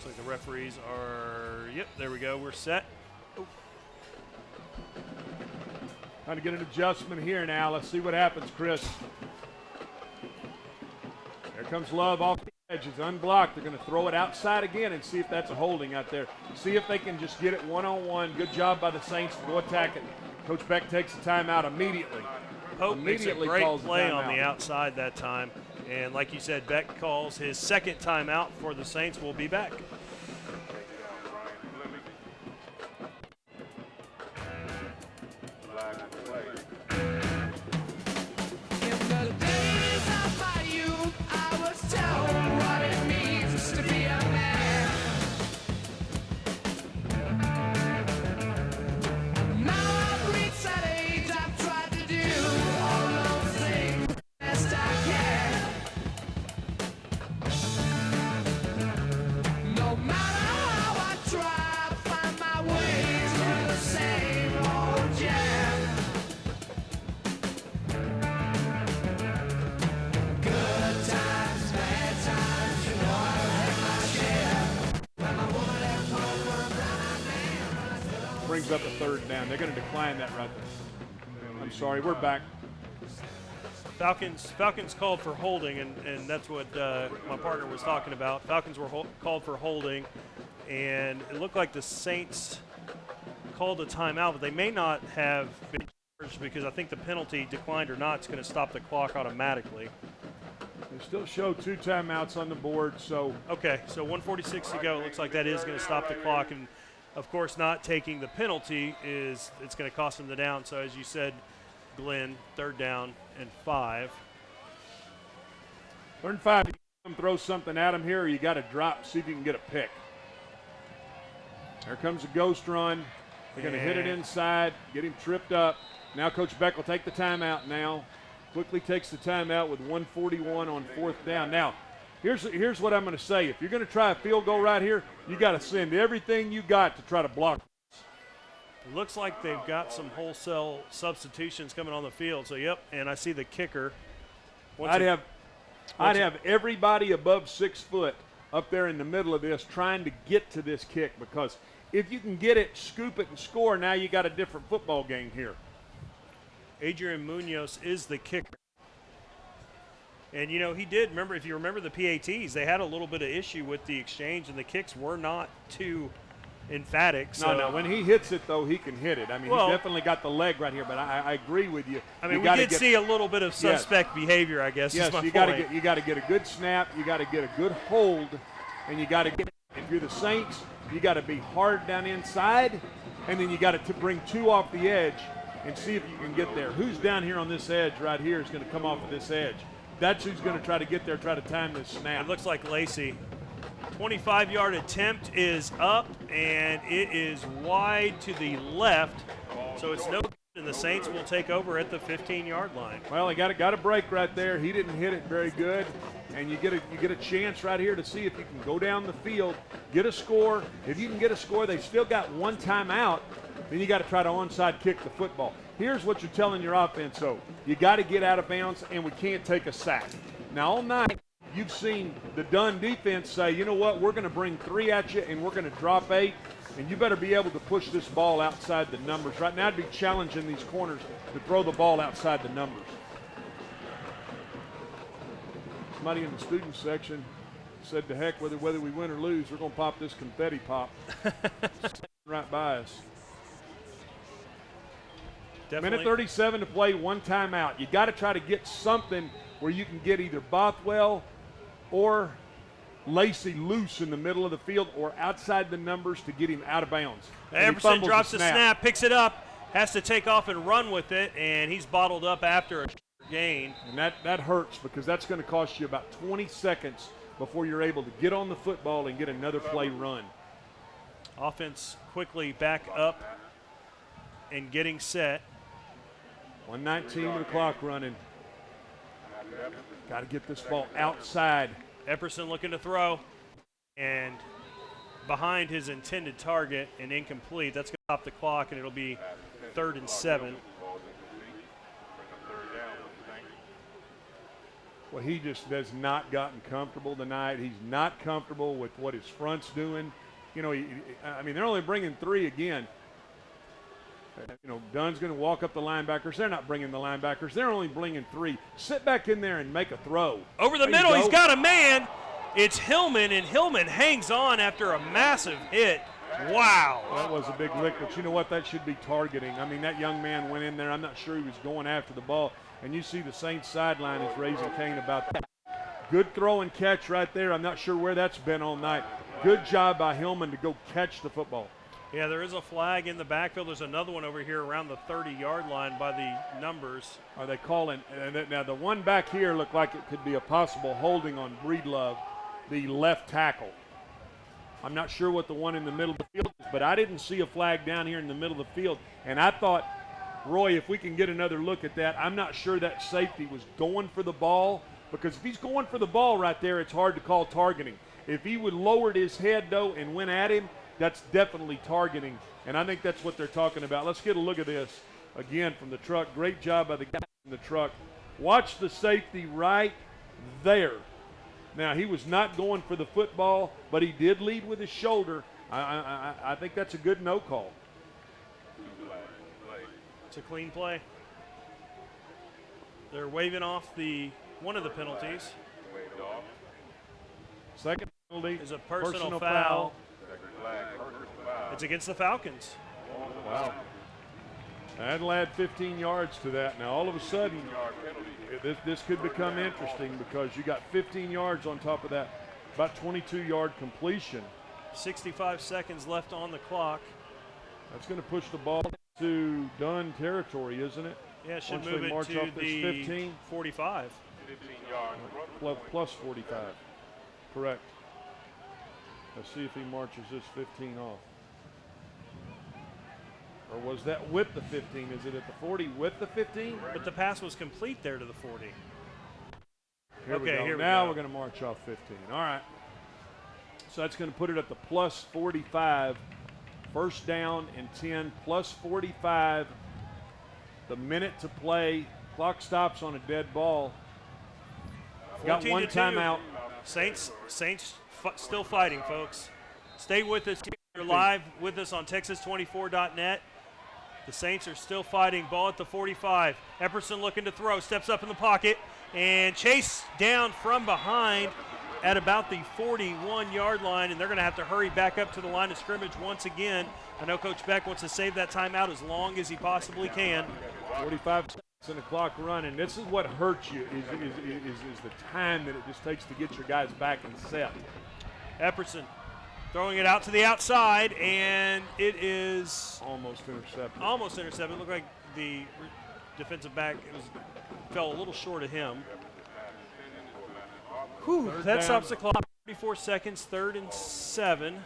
Looks like the referees are, yep, there we go. We're set. Oh. Trying to get an adjustment here now. Let's see what happens, Chris. There comes Love off the edge. It's unblocked. They're going to throw it outside again and see if that's a holding out there. See if they can just get it one-on-one. Good job by the Saints to go attack it. Coach Beck takes a timeout immediately. Pope makes a great play on the outside that time. And like you said, Beck calls his second timeout for the Saints. We'll be back. Brings up a third down. They're going to decline that right there. I'm sorry, we're back. Falcons called for holding, and that's what my partner was talking about. Falcons were called for holding, and it looked like the Saints called a timeout, but they may not have been charged because I think the penalty, declined or not, is going to stop the clock automatically. They still show 2 timeouts on the board, so. Okay, so 1:46 to go. It looks like that is going to stop the clock, and of course, not taking the penalty it's going to cost them the down. So as you said, Glenn, 3rd down and 5. 3rd and 5. You can throw something at him here, or you got to drop, see if you can get a pick. There comes a ghost run. They're going to hit it inside, get him tripped up. Now Coach Beck will take the timeout now. Quickly takes the timeout with 1:41 on 4th down. Now, here's what I'm going to say. If you're going to try a field goal right here, you got to send everything you got to try to block. It looks like they've got some wholesale substitutions coming on the field. So, yep, and I see the kicker. I'd have everybody above 6 foot up there in the middle of this trying to get to this kick, because if you can get it, scoop it, and score, now you got a different football game here. Adrian Munoz is the kicker. And, you know, he did, remember, if you remember the PATs, they had a little bit of issue with the exchange, and the kicks were not too emphatic. So. No, when he hits it, though, he can hit it. I mean, he's definitely got the leg right here, but I agree with you. I mean, we did see a little bit of suspect behavior, I guess. Yes, you got to get a good snap, you got to get a good hold, and you got to get, if you're the Saints, you got to be hard down inside, and then you got to bring 2 off the edge and see if you can get there. Who's down here on this edge right here is going to come off of this edge. That's who's going to try to get there, try to time this snap. It looks like Lacey. 25-yard attempt is up, and it is wide to the left. So it's no good, and the Saints will take over at the 15-yard line. Well, he got a break right there. He didn't hit it very good, and you get a chance right here to see if you can go down the field, get a score. If you can get a score, they've still got 1 timeout. Then you got to try to onside kick the football. Here's what you're telling your offense, though. You got to get out of bounds, and we can't take a sack. Now, all night, you've seen the Dunne defense say, you know what, we're going to bring 3 at you, and we're going to drop 8, and you better be able to push this ball outside the numbers. Right now, it'd be challenging these corners to throw the ball outside the numbers. Somebody in the student section said, to heck, whether we win or lose, we're going to pop this confetti pop. Right by us. Definitely. Minute 37 to play, 1 timeout. You got to try to get something where you can get either Bothwell or Lacey loose in the middle of the field or outside the numbers to get him out of bounds. Everson drops the snap, picks it up, has to take off and run with it, and he's bottled up after a gain. And that hurts, because that's going to cost you about 20 seconds before you're able to get on the football and get another play run. Offense quickly back up and getting set. 1:19 with the clock running. Got to get this ball outside. Epperson looking to throw, and behind his intended target and incomplete. That's going to stop the clock, and it'll be 3rd and 7. Well, he just has not gotten comfortable tonight. He's not comfortable with what his front's doing. You know, I mean, they're only bringing 3 again. You know, Dunne's going to walk up the linebackers. They're not bringing the linebackers. They're only bringing 3. Sit back in there and make a throw. Over the middle, he's got a man. It's Hillman, and Hillman hangs on after a massive hit. Wow. That was a big lick, but you know what? That should be targeting. I mean, that young man went in there. I'm not sure he was going after the ball. And you see the Saints sideline is raising Cain about that. Good throw and catch right there. I'm not sure where that's been all night. Good job by Hillman to go catch the football. Yeah, there is a flag in the backfield. There's another one over here around the 30-yard line by the numbers. Are they calling? Now, the one back here looked like it could be a possible holding on Breedlove, the left tackle. I'm not sure what the one in the middle of the field is, but I didn't see a flag down here in the middle of the field. And I thought, Roy, if we can get another look at that, I'm not sure that safety was going for the ball, because if he's going for the ball right there, it's hard to call targeting. If he would lowered his head, though, and went at him, that's definitely targeting. And I think that's what they're talking about. Let's get a look at this again from the truck. Great job by the guy in the truck. Watch the safety right there. Now, he was not going for the football, but he did lead with his shoulder. I think that's a good no call. It's a clean play. They're waving off one of the penalties. Second penalty is a personal foul. It's against the Falcons. Wow. That'll add 15 yards to that. Now, all of a sudden, this could become interesting because you got 15 yards on top of that, about 22-yard completion. 65 seconds left on the clock. That's going to push the ball to Dunne territory, isn't it? Yeah, it should Once move they it march to off this the 15. 45. 15 yards. Plus 45. Correct. Let's see if he marches this 15 off. Or was that with the 15? Is it at the 40 with the 15? But the pass was complete there to the 40. Here we go. Now we're going to march off 15. All right. So that's going to put it at the plus 45. First down and 10, plus 45. The minute to play. Clock stops on a dead ball. Got one timeout. Saints still fighting, folks. Stay with us. You're live with us on Texas24.net. The Saints are still fighting. Ball at the 45. Epperson looking to throw. Steps up in the pocket. And chased down from behind at about the 41-yard line. And they're going to have to hurry back up to the line of scrimmage once again. I know Coach Beck wants to save that timeout as long as he possibly can. 45 seconds and the clock running. This is what hurts you is the time that it just takes to get your guys back and set. Epperson throwing it out to the outside, and it is almost intercepted. Almost intercepted. It looked like the defensive back fell a little short of him. Whew, that stops the clock. 34 seconds, 3rd and 7. Or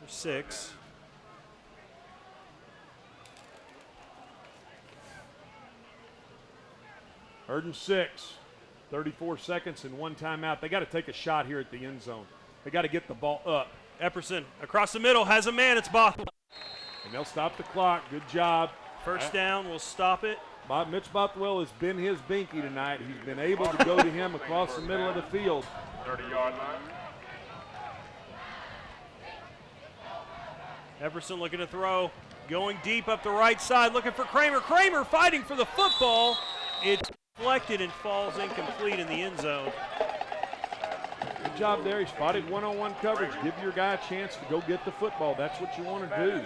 6. Third and 6. 34 seconds and one timeout. They got to take a shot here at the end zone. They got to get the ball up. Epperson across the middle has a man. It's Bothwell. And they'll stop the clock. Good job. First down will stop it. Mitch Bothwell has been his binky tonight. He's been able to go to him across the middle of the field. 30-yard line. Epperson looking to throw. Going deep up the right side. Looking for Kramer. Kramer fighting for the football. It's deflected and falls incomplete in the end zone. Good job there. He spotted one-on-one coverage. Give your guy a chance to go get the football. That's what you want to do.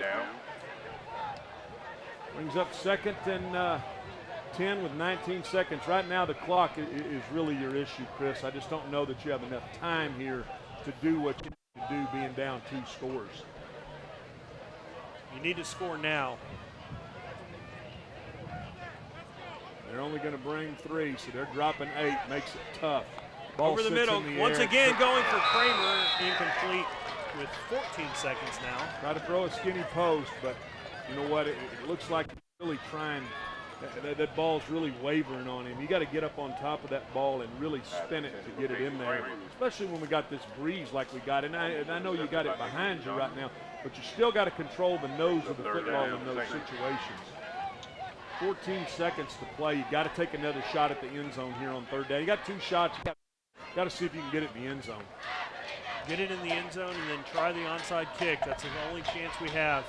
Brings up 2nd and 10 with 19 seconds. Right now the clock is really your issue, Chris. I just don't know that you have enough time here to do what you need to do being down 2 scores. You need to score now. They're only going to bring 3, so they're dropping 8. Makes it tough. Ball over the middle. Once air. again going for Kramer. Incomplete with 14 seconds now. Try to throw a skinny post, but you know what? It looks like he's really trying. That ball's really wavering on him. You got to get up on top of that ball and really spin it to get it in there, especially when we got this breeze like we got. And I know you got it behind you right now, but you still got to control the nose of the football in those situations. 14 seconds to play. You got to take another shot at the end zone here on third down. You got 2 shots. You got to see if you can get it in the end zone. Get it in the end zone and then try the onside kick. That's the only chance we have.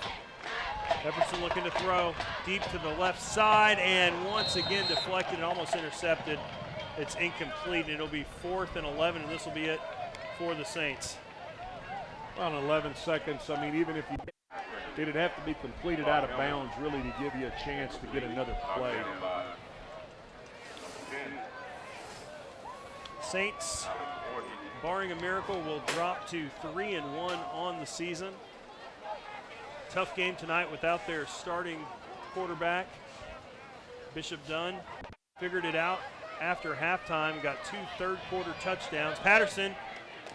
Everson looking to throw deep to the left side, and once again deflected and almost intercepted. It's incomplete, and it'll be 4th and 11, and this will be it for the Saints. On 11 seconds, I mean, even if you it'd have to be completed out of bounds really to give you a chance to get another play. Saints, barring a miracle, will drop to 3-1 on the season. Tough game tonight without their starting quarterback. Bishop Dunne figured it out after halftime, got 2 third-quarter touchdowns. Patterson,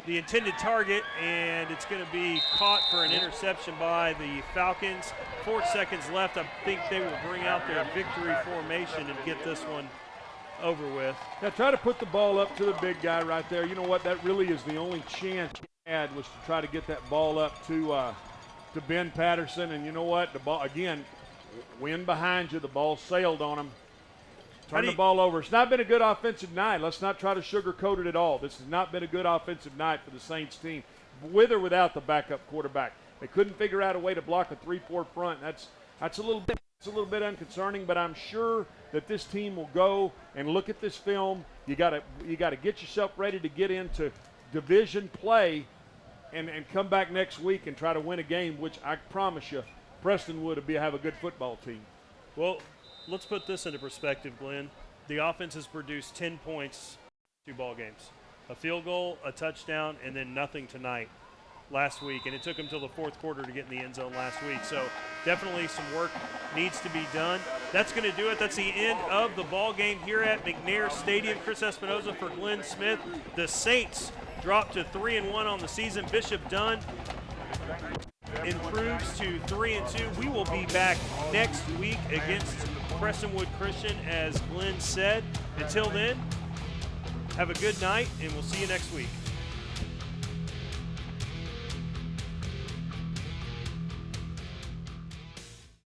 the intended target, and it's going to be caught for an interception by the Falcons. 4 seconds left. I think they will bring out their victory formation and get this one over with. Now try to put the ball up to the big guy right there. You know what? That really is the only chance he had, was to try to get that ball up to Ben Patterson. And you know what? The ball, again, wind behind you. The ball sailed on him. Turn the ball over. It's not been a good offensive night. Let's not try to sugarcoat it at all. This has not been a good offensive night for the Saints team, with or without the backup quarterback. They couldn't figure out a way to block a 3-4 front. That's a little bit unconcerning, but I'm sure that this team will go and look at this film. You got to get yourself ready to get into division play and come back next week and try to win a game, which I promise you Preston would have a good football team. Well, let's put this into perspective, Glenn. The offense has produced 10 points in 2 ball games. A field goal, a touchdown, and then nothing tonight last week. And it took them till the 4th quarter to get in the end zone last week. So definitely some work needs to be done. That's going to do it. That's the end of the ball game here at McNair Stadium. Chris Espinoza for Glenn Smith. The Saints drop to 3-1 on the season. Bishop Dunne improves to 3-2. We will be back next week against Prestonwood Christian, as Glenn said. Until then, have a good night, and we'll see you next week.